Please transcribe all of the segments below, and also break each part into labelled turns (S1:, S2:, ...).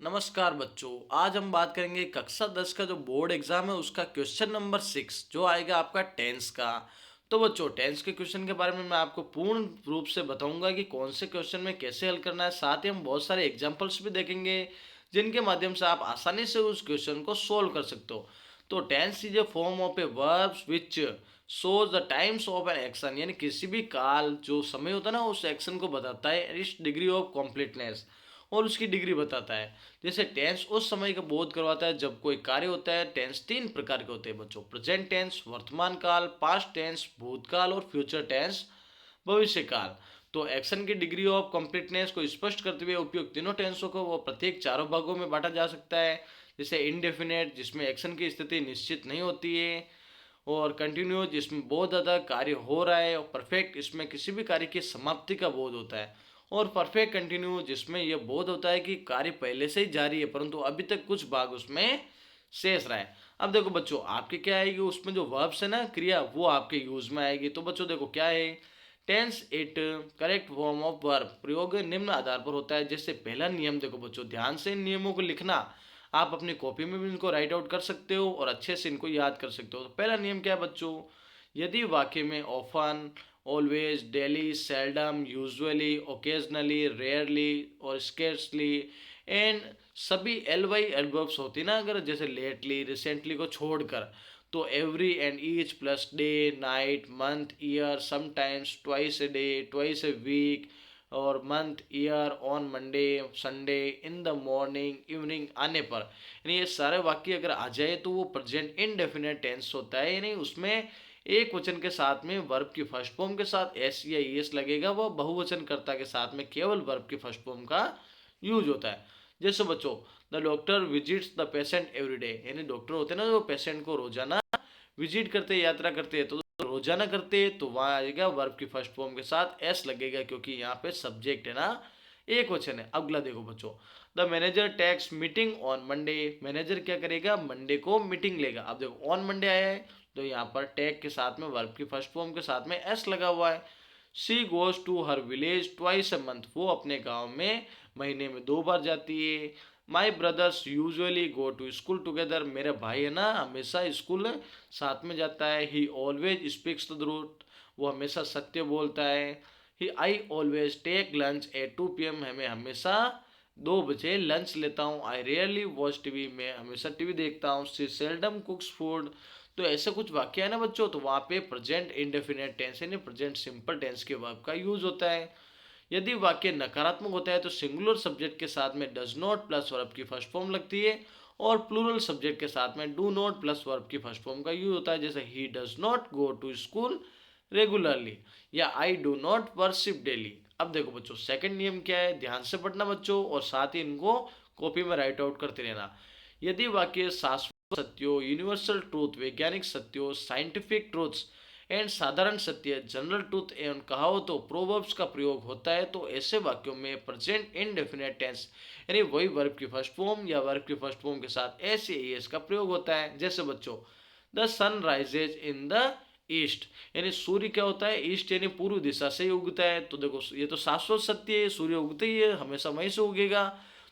S1: नमस्कार बच्चों। आज हम बात करेंगे कक्षा 10 का जो बोर्ड एग्जाम है उसका क्वेश्चन नंबर 6 जो आएगा आपका टेंस का। तो बच्चों टेंस के क्वेश्चन के बारे में मैं आपको पूर्ण रूप से बताऊंगा कि कौन से क्वेश्चन में कैसे हल करना है। साथ ही हम बहुत सारे एग्जांपल्स भी देखेंगे जिनके माध्यम से आप आसानी से उस क्वेश्चन को सोल्व कर सकते हो। तो tense is a form of a verb which shows the times of an action, यानी किसी भी काल जो समय होता है ना उस एक्शन को बताता है। इस डिग्री ऑफ कॉम्प्लीटनेस और उसकी डिग्री बताता है। जैसे टेंस उस समय का बोध करवाता है जब कोई कार्य होता है। टेंस तीन प्रकार के होते हैं बच्चों: प्रेजेंट टेंस वर्तमान काल, पास्ट टेंस भूतकाल और फ्यूचर टेंस भविष्य काल। तो एक्शन की डिग्री ऑफ कंप्लीटनेस को स्पष्ट करते हुए उपयुक्त तीनों टेंसों को वो प्रत्येक चारों भागों में बांटा जा सकता है। जैसे इनडेफिनेट जिसमें एक्शन की स्थिति निश्चित नहीं होती है, और कंटिन्यूस जिसमें बहुत ज़्यादा कार्य हो रहा है, और परफेक्ट इसमें किसी भी कार्य की समाप्ति का बोध होता है, और परफेक्ट कंटिन्यू जिसमें यह बोध होता है कि कार्य पहले से ही जारी है परंतु अभी तक कुछ भाग उसमें शेष रहा है। अब देखो बच्चों आपके क्या आएगी, उसमें जो वर्ब्स है ना क्रिया वो आपके यूज में आएगी। तो बच्चों देखो क्या है, tense it correct form of verb प्रयोग निम्न आधार पर होता है। जैसे पहला नियम देखो बच्चों, ध्यान से इन नियमों को लिखना। आप अपनी कॉपी में भी इनको राइट आउट कर सकते हो और अच्छे से इनको याद कर सकते हो। तो पहला नियम क्या है बच्चों, यदि वाक्य में often, always, daily, seldom, usually, occasionally, rarely और स्केर्सली एंड सभी एल वाई एडवर्ब्स होती ना, अगर जैसे लेटली, रिसेंटली को छोड़कर, तो every and each plus day, night, month, year, sometimes, twice a day, twice a week और month, year, on Monday, Sunday, in the morning, evening आने पर, यानी ये सारे वाक्य अगर आ जाए तो वो प्रेजेंट इनडेफिनेट टेंस होता है। यानी उसमें एक वचन के साथ में वर्ब की फर्स्ट फॉर्म के साथ एस या ईएस लगेगा, वह बहुवचन कर्ता के साथ में केवल वर्ब की फर्स्ट फॉर्म का यूज होता है। जैसे बच्चों, the doctor visits the patient every day, यानी डॉक्टर होते हैं ना जो पेशेंट को रोजाना विजिट करते हैं, यात्रा करते हैं, तो रोजाना करते हैं तो वहां आएगा वर्ब की फर्स्ट फॉर्म के साथ एस लगेगा क्योंकि यहाँ पे सब्जेक्ट है ना एक वचन है। अगला देखो बच्चों, the manager takes meeting on Monday, manager क्या करेगा मंडे को मीटिंग लेगा। अब देखो ऑन मंडे आया है तो यहाँ पर टैग के साथ में वर्ब की फर्स्ट फॉर्म के साथ में एस लगा हुआ है। She goes to her village twice a month, वो अपने गांव में महीने में 2 बार जाती है। My brothers usually go to school together, मेरे भाई है ना हमेशा स्कूल साथ में जाता है। He always speaks the truth, वो हमेशा सत्य बोलता है। He I always take lunch at 2 PM, हमें हमेशा 2 बजे लंच लेता हूँ। आई रेयरली वॉच टीवी, मैं हमेशा टीवी देखता हूँ। सी सेल्डम कुक्स फूड, तो ऐसे कुछ वाक्य है ना बच्चों, तो वहाँ पे प्रेजेंट इंडेफिनेट टेंस यानी प्रेजेंट सिंपल टेंस के वर्ब का यूज होता है। यदि वाक्य नकारात्मक होता है तो सिंगुलर सब्जेक्ट के साथ में डज नॉट प्लस वर्ब की फर्स्ट फॉर्म लगती है, और प्लूरल सब्जेक्ट के साथ में डू नॉट प्लस वर्ब की फर्स्ट फॉर्म का यूज होता है। जैसे he does not go to school regularly या I do not worship daily. अब देखो बच्चों सेकंड नियम क्या है, ध्यान से पढ़ना बच्चों और साथ ही इनको कॉपी में राइट आउट करते रहना। यदि वाक्य शाश्वत सत्यों, यूनिवर्सल ट्रूथ, वैज्ञानिक सत्यों, साइंटिफिक ट्रूथ्स एंड साधारण सत्य, जनरल ट्रूथ एवं कहावतों, प्रोवर्ब्स का प्रयोग होता है तो ऐसे वाक्यों में प्रेजेंट इनडेफिनेट टेंस यानी वही वर्ब की फर्स्ट फॉर्म या वर्ब की फर्स्ट फॉर्म के साथ एस या एस का प्रयोग होता है। जैसे बच्चों, the sun rises in the east, यानी सूर्य क्या होता है ईस्ट यानी पूर्व दिशा से ही उगता है। तो देखो ये तो शाश्वत सत्य है, सूर्य उगते ही है, हमेशा वहीं से उगेगा,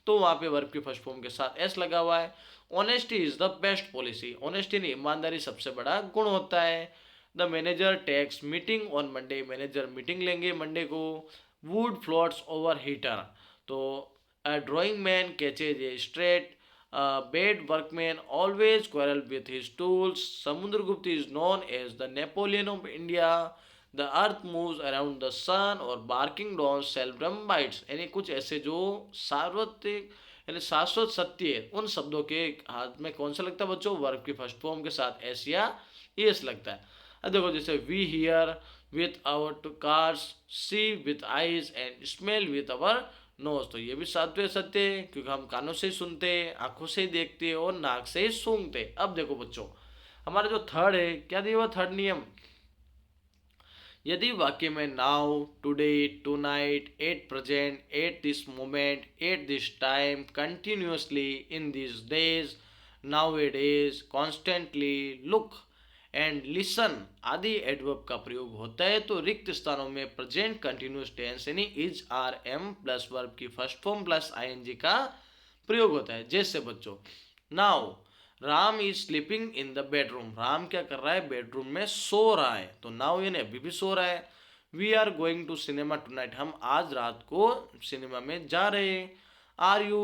S1: तो वहां पे वर्ब की फर्स्ट फॉर्म के साथ एस लगा हुआ है। Honesty is the best policy, honesty यानी ईमानदारी सबसे बड़ा गुण होता है। The manager takes meeting on Monday, manager meeting लेंगे मंडे को। वुड फ्लोट्स ओवर हीटर, तो drowning man catches a straight, bad workman always quarrel with his tools, Samudragupta is known as the Napoleon of India, the earth moves around the sun और barking dog seldom bytes, यानी कुछ ऐसे जो सार्वत्रिक यानी शाश्वत सत्य है उन शब्दों के हाथ में कौन सा लगता है बच्चों, वर्ब की फर्स्ट फॉर्म के साथ एस या एस लगता है। अब देखो जैसे we hear with our cars, see with eyes and smell with our nose, तो ये भी सात्विक सत्य है क्योंकि हम कानों से ही सुनते हैं, आंखों से ही देखते हैं और नाक से ही सूंघते हैं। अब देखो बच्चों हमारा जो थर्ड है, क्या दिया हुआ थर्ड नियम, यदि वाक्य में now, today, tonight, at present, at this moment, at this time, continuously, in this days, nowadays, constantly, look and listen आदि एडवर्ब का प्रयोग होता है तो रिक्त स्थानों में प्रेजेंट कंटिन्यूस टेंस यानी is, are, am plus verb की फर्स्ट फॉर्म प्लस आईएनजी का प्रयोग होता है। जैसे बच्चों, now Ram is sleeping in the bedroom, Ram क्या कर रहा है, बेडरूम में सो रहा है। तो नाउ यानी अभी भी सो रहा है। We are going to cinema tonight, हम आज रात को सिनेमा में जा रहे हैं। Are you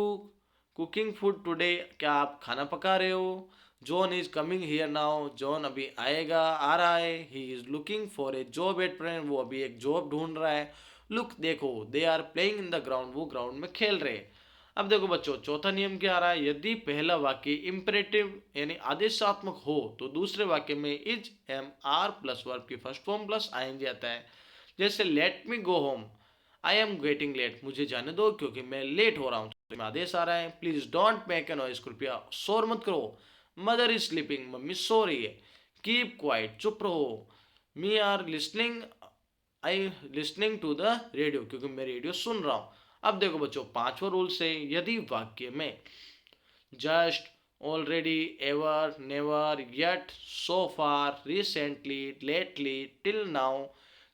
S1: cooking food today, क्या आप खाना पका रहे हो। John is coming here now, John अभी आएगा, आ रहा है। He is looking for a job at present, वो अभी एक जॉब ढूंढ रहा है। लुक देखो, they are playing in the ground, वो ग्राउंड में खेल रहे हैं। अब देखो बच्चों, चौथा नियम क्या आ रहा है, यदि पहला वाक्य इंपेरेटिव यानी आदेशात्मक हो तो दूसरे वाक्य में is am are plus verb की फर्स्ट फॉर्म प्लस आईएनजी आता है। जैसे let me go home, I am getting late, मुझे जाने दो क्योंकि मैं लेट हो रहा हूँ। तो में आदेश आ रहा है, please don't make a noise, कृपया शोर मत करो। मदर इज स्लीपिंग, मम्मी सो रही है। कीप क्वाइट, चुप रहो। Me are listening, I listening to the radio, क्योंकि मैं रेडियो सुन रहा हूँ। अब देखो बच्चों, पांचवा रूल से, यदि वाक्य में just, already, ever, never, yet, so far, recently, lately, till now,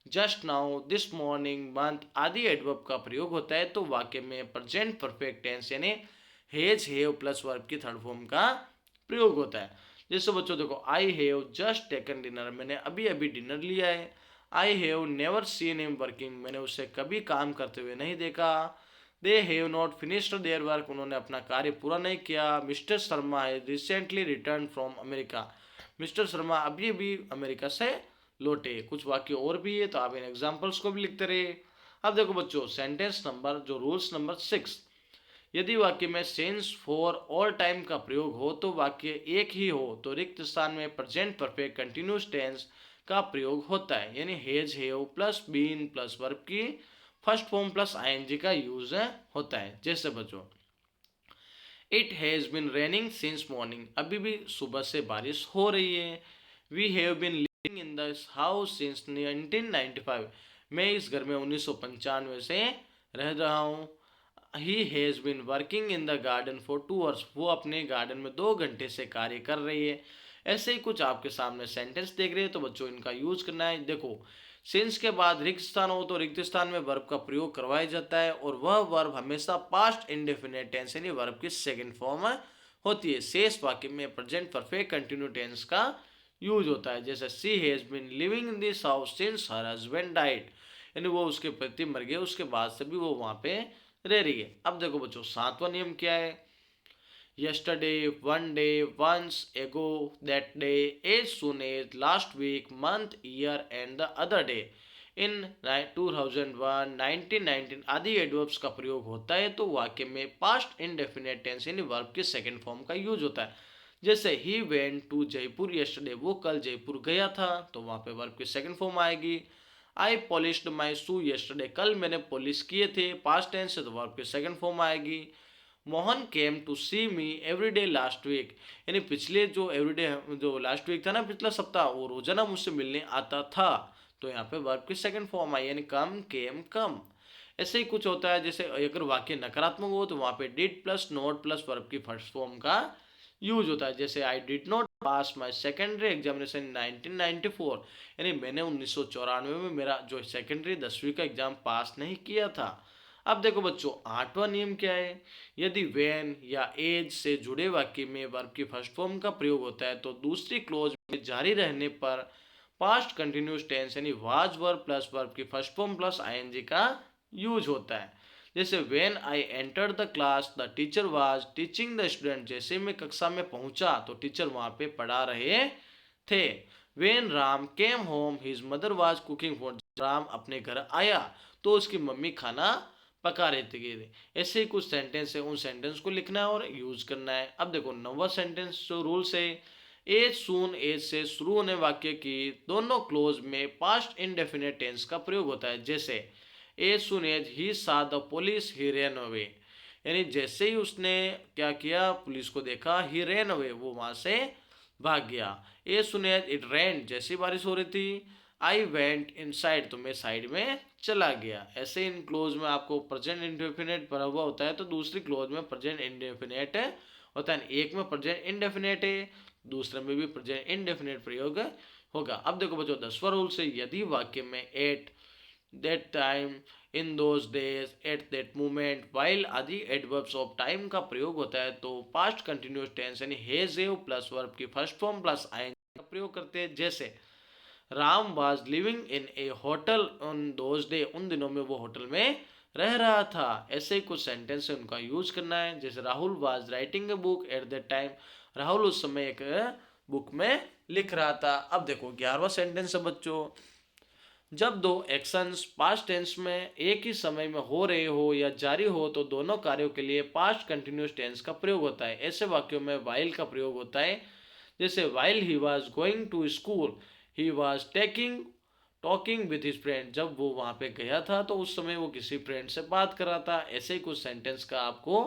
S1: just now, this morning, month आदि एडवर्ब का प्रयोग होता है तो वाक्य में प्रेजेंट परफेक्ट टेंस यानी हैज हैव प्लस वर्ब की थर्ड फॉर्म का प्रयोग होता है। जैसे बच्चों देखो, I have just taken dinner, मैंने अभी अभी डिनर लिया है। I have never seen him working, मैंने उसे कभी काम करते हुए नहीं देखा। They have not finished their work, उन्होंने अपना कार्य पूरा नहीं किया। मिस्टर शर्मा है recently return from America, mister Sharma अभी भी अमेरिका से लौटे। कुछ वाक्य और भी है तो आप इन एग्जाम्पल्स को भी लिखते रहिए। अब देखो बच्चों, सेंटेंस नंबर जो रूल्स नंबर 6, यदि वाक्य में सेंस फॉर ऑल टाइम का प्रयोग हो तो वाक्य एक ही हो तो रिक्त स्थान में प्रेजेंट परफेक्ट कंटिन्यूस टेंस का प्रयोग होता है, यानी has have plus been plus verb की फर्स्ट फॉर्म प्लस आईएनजी का यूज होता है। जैसे बच्चों, it has been raining since morning, अभी भी सुबह से बारिश हो रही है। We have been living in this house since 1995, मैं इस घर में 1995 से रह रहा हूँ। He has been working in the garden for 2 hours, वो अपने गार्डन में 2 घंटे से कार्य कर रही है। ऐसे ही कुछ आपके सामने सेंटेंस देख रहे हैं तो बच्चों इनका यूज करना है। देखो, सिंस के बाद रिक्त स्थान हो तो रिक्त स्थान में वर्ब का प्रयोग करवाया जाता है और वह वर्ब हमेशा पास्ट इंडेफिनिट टेंस यानी वर्ब की सेकंड फॉर्म होती है। शेष वाक्य में प्रेजेंट परफेक्ट कंटिन्यू टेंस का यूज होता है। जैसे she has been living in this house since her husband died, यानी वो उसके पति मर गए उसके बाद से भी वो वहां पे रह रही है। अब देखो बच्चों, सातवां नियम क्या है, yesterday, one day, once, ago, that day, as soon as, last week, month, year and the other day, in 2001, 1919 आदि एडवर्ब्स का प्रयोग होता है तो वाक्य में पास्ट इंडेफिनिट टेंस यानी वर्ब के सेकंड फॉर्म का यूज होता है। जैसे he went to Jaipur yesterday, वो कल जयपुर गया था तो वहां पे वर्ब की सेकंड फॉर्म आएगी। आई पॉलिश्ड माई शू यस्टरडे, कल मैंने पॉलिश किए थे, पास्ट टेंस से तो वर्ब की सेकंड फॉर्म आएगी। Mohan came to see me every day last week, यानी पिछले जो एवरीडे जो लास्ट वीक था ना, पिछला सप्ताह, वो रोजाना मुझसे मिलने आता था तो यहाँ पे वर्ब की सेकंड फॉर्म आई यानी कम, केम, कम। ऐसे ही कुछ होता है, जैसे अगर वाक्य नकारात्मक हो तो वहाँ पे did plus not plus verb की फर्स्ट फॉर्म का यूज होता है। जैसे I did not pass my secondary examination 1994, यानी मैंने 1994 में मेरा जो सेकेंडरी 10वीं का एग्जाम पास नहीं किया था। अब देखो बच्चों, आठवां नियम क्या है, यदि वेन या एज से जुड़े वाक्य में वर्ब की फर्स्ट फॉर्म का प्रयोग होता है तो दूसरी क्लोज में जारी रहने पर पास्ट कंटिन्यूस टेंस यानी वाज वर्ब प्लस वर्ब की फर्स्ट फॉर्म प्लस आईएनजी का यूज होता है। जैसे when I enter the class the teacher was teaching the student, जैसे मैं कक्षा में पहुंचा तो टीचर वहां पे पढ़ा रहे थे। When Ram came home his mother was cooking food, Ram अपने घर आया तो उसकी मम्मी खाना पका रहे थे। ऐसे ही कुछ सेंटेंस है, उन सेंटेंस को लिखना है और यूज करना है। अब देखो, नौवां सेंटेंस जो रूल्स है, एज सून एज से शुरू होने वाक्य की दोनों क्लोज में पास्ट इंडेफिनिट टेंस का प्रयोग होता है। जैसे एज सुन एज ही सा the police he ran away, यानी जैसे ही उसने क्या किया, पुलिस को देखा, ही रैन अवे, वो वहां से भाग गया। एज सुन एज इट रैन, जैसी बारिश हो रही थी। आई वेंट इन साइड, तो मैं साइड में चला गया। ऐसे इन क्लोज में आपको प्रेजेंट इंडेफिनिट भरा हुआ होता है तो दूसरी क्लोज में प्रेजेंट इंडेफिनिट होता है। एक में प्रेजेंट इंडेफिनिट है, दूसरे में भी प्रेजेंट इंडेफिनिट प्रयोग होगा। अब देखो बच्चों, 10वां रूल से, यदि वाक्य में at that time, in those days, at that moment, while आदि एडवर्ब्स ऑफ टाइम का प्रयोग होता है तो पास्ट कंटिन्यूस टेंस यानी हैज हैव प्लस वर्ब की फर्स्ट फॉर्म प्लस आईएनजी का प्रयोग करते हैं। जैसे Ram was living in A hotel on those day, उन दिनों में वो होटल में रह रहा था। ऐसे ही कुछ सेंटेंस है उनका यूज करना है। जैसे Rahul was writing a book at that time, Rahul उस समय एक बुक में लिख रहा था। अब देखो 11वां सेंटेंस है बच्चों, जब दो एक्शंस पास्ट टेंस में एक ही समय में हो रहे हो या जारी हो तो दोनों कार्यों के लिए पास्ट कंटिन्यूस टेंस का प्रयोग होता है। ऐसे वाक्यों में वाइल का प्रयोग होता है। जैसे while he was going to school, he was taking talking with his friend, जब वो वहाँ पे गया था तो उस समय वो किसी फ्रेंड से बात कर रहा था। ऐसे ही कुछ सेंटेंस का आपको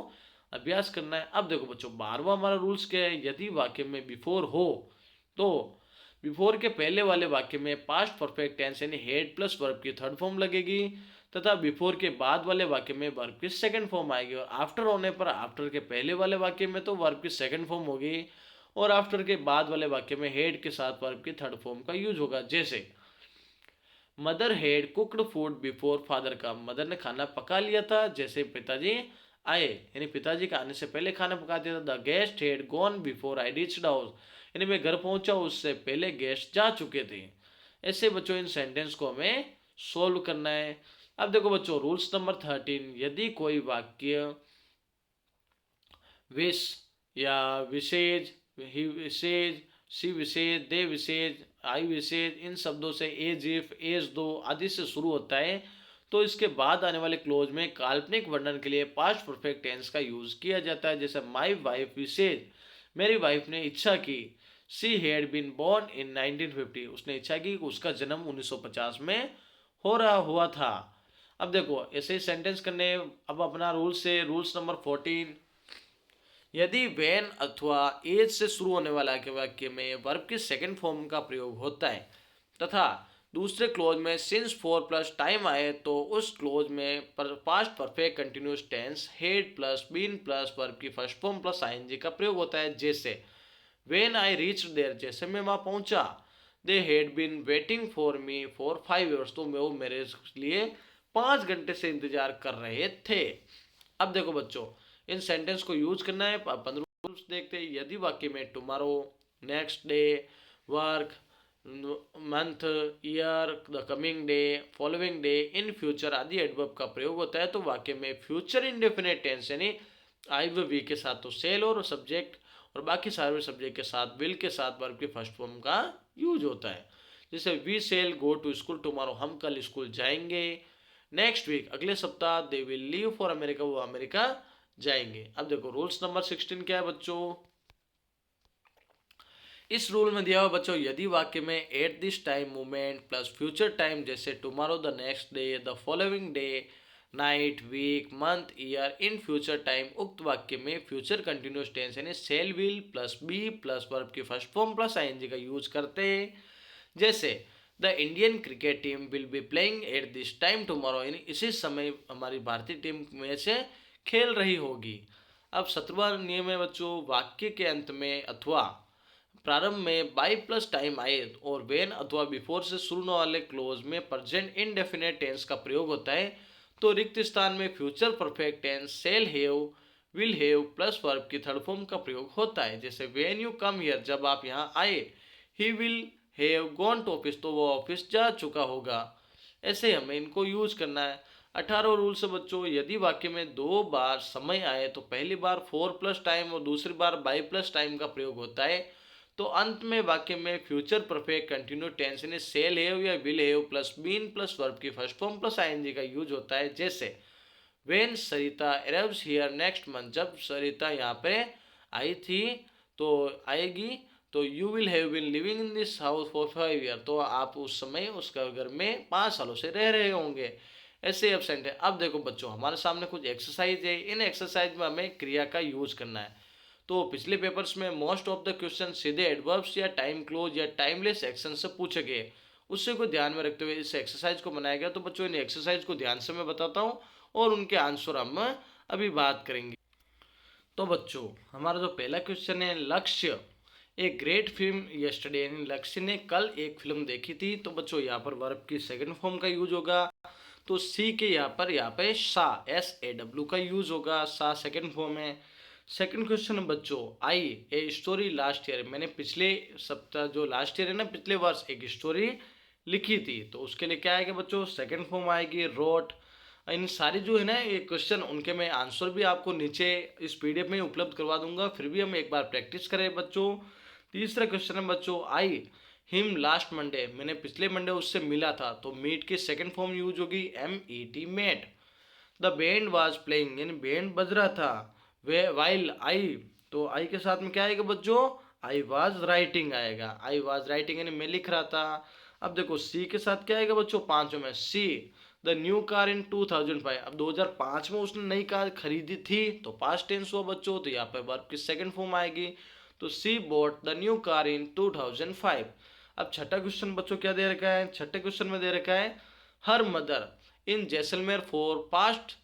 S1: अभ्यास करना है। अब देखो बच्चों 12वां हमारा रूल्स क्या है, यदि वाक्य में बिफोर हो तो बिफोर के पहले वाले वाक्य में पास्ट परफेक्ट टेंस यानी हेड प्लस वर्ब की थर्ड फॉर्म लगेगी, तथा बिफोर के बाद वाले वाक्य में वर्ब की सेकंड फॉर्म आएगी। और आफ्टर होने पर आफ्टर के पहले वाले वाक्य में तो वर्ब की सेकंड फॉर्म होगी और आफ्टर के बाद वाले वाक्य में हेड के साथ वर्ब की थर्ड फॉर्म का यूज होगा। जैसे mother head cooked food before father का, मदर ने खाना पका लिया था जैसे पिताजी आए, यानी पिताजी के आने से पहले खाना पका दिया था। The guest head gone before I reached house, यानी मैं घर पहुंचा उससे पहले गेस्ट जा चुके थे। ऐसे बच्चों इन सेंटेंस को हमें सोल्व करना है। अब देखो बच्चों रूल्स नंबर 13, यदि कोई वाक्य विश या wishes, he wishes, she wishes, they wishes, I wishes, इन शब्दों से एज इफ, एज दो आदि से शुरू होता है तो इसके बाद आने वाले क्लोज में काल्पनिक वर्णन के लिए पास्ट परफेक्ट टेंस का यूज किया जाता है। जैसे माई वाइफ विशेज, मेरी वाइफ ने इच्छा की। She had been born in 1950, उसने इच्छा की कि उसका जन्म 1950 में हो रहा हुआ था। अब देखो ऐसे ही सेंटेंस करने। अब अपना रूल से रूल्स नंबर 14, यदि वेन अथवा एज से शुरू होने वाला के वाक्य में वर्ब के सेकंड फॉर्म का प्रयोग होता है तथा दूसरे क्लोज में सिंस फोर प्लस टाइम आए तो उस क्लोज में past perfect continuous tense had plus been plus verb की फर्स्ट फॉर्म प्लस आईएनजी का प्रयोग होता है। जैसे वेन आई रीच देयर, जैसे मैं वहां पहुंचा। They had been waiting for me for 5 years, तो वो मेरे लिए 5 घंटे से इंतजार कर रहे थे। अब देखो बच्चों इन सेंटेंस को यूज करना है। 15 रूल्स देखते हैं। यदि वाक्य में tomorrow, next day, work, month, year, the coming day, following day, in future आदि एडवर्ब का प्रयोग होता है तो वाक्य में फ्यूचर इंडेफिनिट टेंस यानी आई व वी के साथ तो सेल और सब्जेक्ट और बाकी सारे सब्जेक्ट के साथ विल के साथ वर्ब के फर्स्ट फॉर्म का यूज होता है। जैसे we shall go to school tomorrow, हम कल स्कूल जाएंगे। नेक्स्ट वीक, अगले सप्ताह, they will leave for America, वो अमेरिका जाएंगे। अब देखो रूल्स नंबर 16 क्या है बच्चों, इस रूल में दिया हुआ बच्चों, यदि वाक्य में at this time moment plus future time जैसे tomorrow, the next day, the following day, night, week, month, year, in future time, उक्त वाक्य में फ्यूचर कंटिन्यूस टेंस यानी shall will plus be plus verb की फर्स्ट फॉर्म प्लस आईएनजी का use करते हैं। जैसे the Indian cricket team will be playing at this time tomorrow, यानी इसी समय हमारी भारतीय टीम में से खेल रही होगी। अब 17वां नियम है बच्चों, वाक्य के अंत में अथवा प्रारंभ में बाई प्लस टाइम आए और वेन अथवा बिफोर से शुरू होने वाले क्लोज में प्रेजेंट इनडेफिनेट टेंस का प्रयोग होता है तो रिक्त स्थान में future perfect tense shall have, will have plus verb की थर्ड फॉर्म का प्रयोग होता है। जैसे वेन यू कम हियर, जब आप यहाँ आए। He will have gone to office, तो वो ऑफिस जा चुका होगा। ऐसे हमें इनको यूज करना है। 18 रूल से बच्चों, यदि वाक्य में दो बार समय आए तो पहली बार फोर प्लस टाइम और दूसरी बार बाई प्लस टाइम का प्रयोग होता है तो अंत में वाक्य में फ्यूचर परफेक्ट कंटिन्यू टेंस यानी सेल हैव या will have plus been plus verb की फर्स्ट फॉर्म प्लस आईएनजी का यूज होता है। जैसे when Sarita arrives here next month, जब सरिता यहाँ पे आई थी तो आएगी तो you will have been living in this house for 5 years, तो आप उस समय उसका घर में 5 सालों से रह रहे होंगे। ऐसे एबसेंट है। अब देखो बच्चों हमारे सामने कुछ एक्सरसाइज है, इन एक्सरसाइज में हमें क्रिया का यूज करना है। तो पिछले पेपर्स में मोस्ट ऑफ द क्वेश्चन सीधे एडवर्ब्स या टाइम क्लोज या टाइमलेस एक्शन से पूछे गए, उससे को ध्यान में रखते हुए इस एक्सरसाइज को बनाया गया। तो बच्चों इन एक्सरसाइज को ध्यान से मैं बताता हूँ और उनके आंसर हम अभी बात करेंगे। तो बच्चों हमारा जो पहला क्वेश्चन है, लक्ष्य ए ग्रेट फिल्म यस्टरडे, यानी लक्ष्य ने कल एक फिल्म देखी थी। तो बच्चों यहाँ पर वर्ब की सेकंड फॉर्म का यूज होगा तो सी के यहाँ पे सा SAW का यूज होगा, सा सेकंड फॉर्म है। सेकंड क्वेश्चन है बच्चों, आई ए स्टोरी लास्ट ईयर, मैंने पिछले सप्ताह जो लास्ट ईयर है ना, पिछले वर्ष एक स्टोरी लिखी थी, तो उसके लिए क्या आएगा बच्चों, सेकंड फॉर्म आएगी रोट। इन सारी जो है ना ये क्वेश्चन, उनके मैं आंसर भी आपको नीचे इस PDF में उपलब्ध करवा दूंगा, फिर भी हम एक बार प्रैक्टिस करें बच्चों। तीसरा क्वेश्चन है बच्चों, आई हिम लास्ट मंडे, मैंने पिछले मंडे उससे मिला था, तो मीट की सेकंड फॉर्म यूज होगी MET met. The band was playing, यानी बैंड बज रहा था, वे वाइल आई, तो आई के साथ में क्या आएगा बच्चों, आई वाज राइटिंग आएगा, आई वाज राइटिंग यानी मैं लिख रहा था। अब देखो सी के साथ क्या आएगा बच्चों, पांचों में see the new car in 2005, अब 2005 में उसने नई कार खरीदी थी, तो पास्ट टेंस हुआ बच्चों, तो यहाँ पे वर्ब की सेकंड फॉर्म आएगी, तो she bought the new car in 2005। अब छठा क्वेश्चन बच्चों क्या दे रखा है, छठे क्वेश्चन में दे रखा है her mother in Jaisalmer for past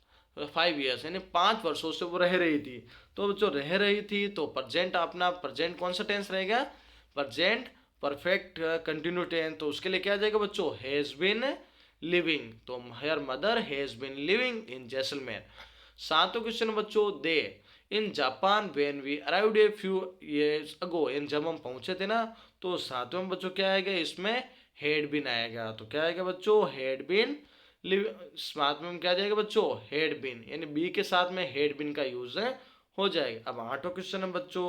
S1: 5 years, यानी 5 वर्षों से वो रह रही थी, तो बच्चों रह रही थी, तो प्रेजेंट अपना प्रेजेंट कौन सा टेंस रहेगा, प्रेजेंट परफेक्ट कंटिन्यू टेंस, तो उसके लिए क्या आ जाएगा बच्चों, हैज बीन लिविंग, तो her mother has been living in Jaisalmer. सातों क्वेश्चन बच्चों, they in Japan when we arrived a few years ago, इन जब हम पहुंचे थे ना, तो सातवें में बच्चों क्या आएगा, इसमें हेड बीन आएगा, तो क्या आएगा बच्चों, हेड बीन साथ में क्या जाएगा बच्चों, हेड बीन, यानी बी के साथ में हेड बीन का यूज है हो जाएगा। अब आठवां क्वेश्चन है बच्चों,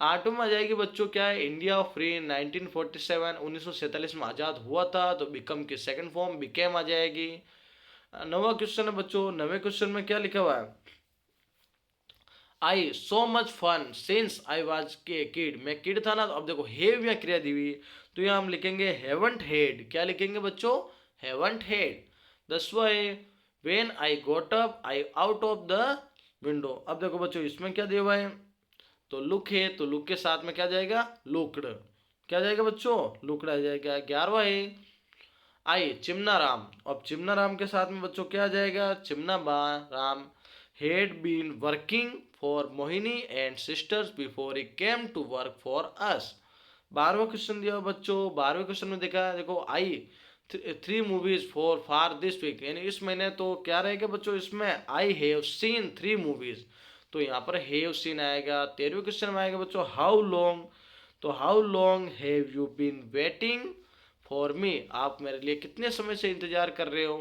S1: आठों में आ जाएगी बच्चों क्या है, इंडिया फ्री 1947, 1947 में आजाद हुआ था, तो बिकम की सेकंड फॉर्म बिकेम आ जाएगी। नवा क्वेश्चन है बच्चों, नवे क्वेश्चन में क्या लिखा हुआ है, I so much fun since I was के किड, मैं किड था ना, तो अब देखो हैव या क्रिया दी हुई, तो यहाँ हम लिखेंगे हैवंट हेड, क्या लिखेंगे बच्चों, हैवंट हेड। दसवा है when I goat up I out of the window, अब देखो बच्चों इसमें क्या दिया हुआ है, तो लुक है, तो लुक के साथ में क्या जाएगा, लुकड, क्या जाएगा बच्चों, लुकड आ जाएगा। 11वां है आई चिमना राम, अब चिमना राम के साथ में बच्चों क्या आ जाएगा, Chimna Ram had been working for Mohini and sisters before he came to work for us। 12वां क्वेश्चन दिया बच्चों, 12वें क्वेश्चन में देखा देखो I 3 movies for this week, यानी इस महीने, तो क्या रहेगा बच्चों इसमें, आई हैव सीन 3 मूवीज, तो यहाँ पर हैव सीन आएगा। 13वें क्वेश्चन में आएगा बच्चों हाउ लॉन्ग, तो how long have you been waiting for me, आप मेरे लिए कितने समय से इंतजार कर रहे हो।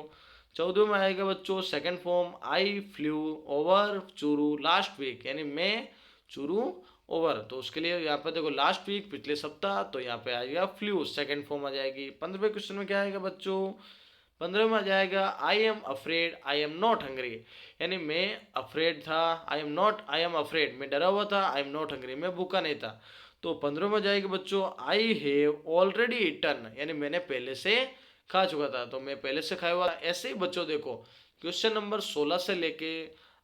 S1: 14वें में आएगा बच्चों second form I flew over Churu last week, यानी मैं चूरू ओवर, तो उसके लिए यहाँ पे देखो लास्ट वीक पिछले सप्ताह, तो यहाँ पे आएगा फ्लू सेकंड फॉर्म आ जाएगी। 15वें क्वेश्चन में क्या आएगा बच्चों, 15वें में आ जाएगा I am afraid I am not hungry, यानी मैं अफ्रेड था, आई एम अफ्रेड मैं डरा हुआ था, आई एम नॉट हंग्री मैं भूखा नहीं था, तो 15वें में जाएगी बच्चों आई हैव ऑलरेडी ईटन, यानी मैंने पहले से खा चुका था, तो मैं पहले से खाया हुआ। ऐसे ही बच्चों देखो क्वेश्चन नंबर 16 से लेके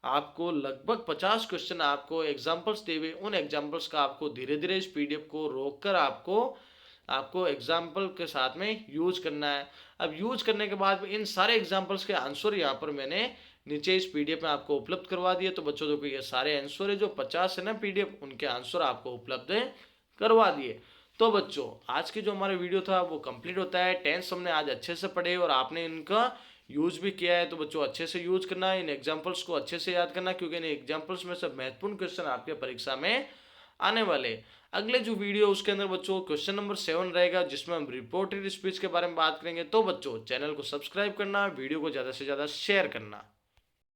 S1: आपको लगभग 50 क्वेश्चन आपको एग्जाम्पल्स दिए हुए, उन एग्जाम्पल्स का आपको धीरे धीरे इस PDF को रोक कर आपको एग्जाम्पल के साथ में यूज करना है। अब यूज करने के बाद इन सारे एग्जाम्पल्स के आंसर यहाँ पर मैंने नीचे इस PDF में आपको उपलब्ध करवा दिए, तो बच्चों देखो ये सारे आंसर है जो 50 है ना PDF, उनके आंसर आपको उपलब्ध करवा दिए। तो बच्चों आज की जो हमारा वीडियो था वो कंप्लीट होता है, टेंस हमने आज अच्छे से पढ़े और आपने इनका यूज भी किया है, तो बच्चों अच्छे से यूज करना, इन एग्जांपल्स को अच्छे से याद करना, क्योंकि इन एग्जांपल्स में सब महत्वपूर्ण क्वेश्चन आपके परीक्षा में आने वाले। अगले जो वीडियो उसके अंदर बच्चों क्वेश्चन नंबर 7 रहेगा, जिसमें हम रिपोर्टेड स्पीच के बारे में बात करेंगे। तो बच्चों चैनल को सब्सक्राइब करना, वीडियो को ज़्यादा से ज़्यादा शेयर करना।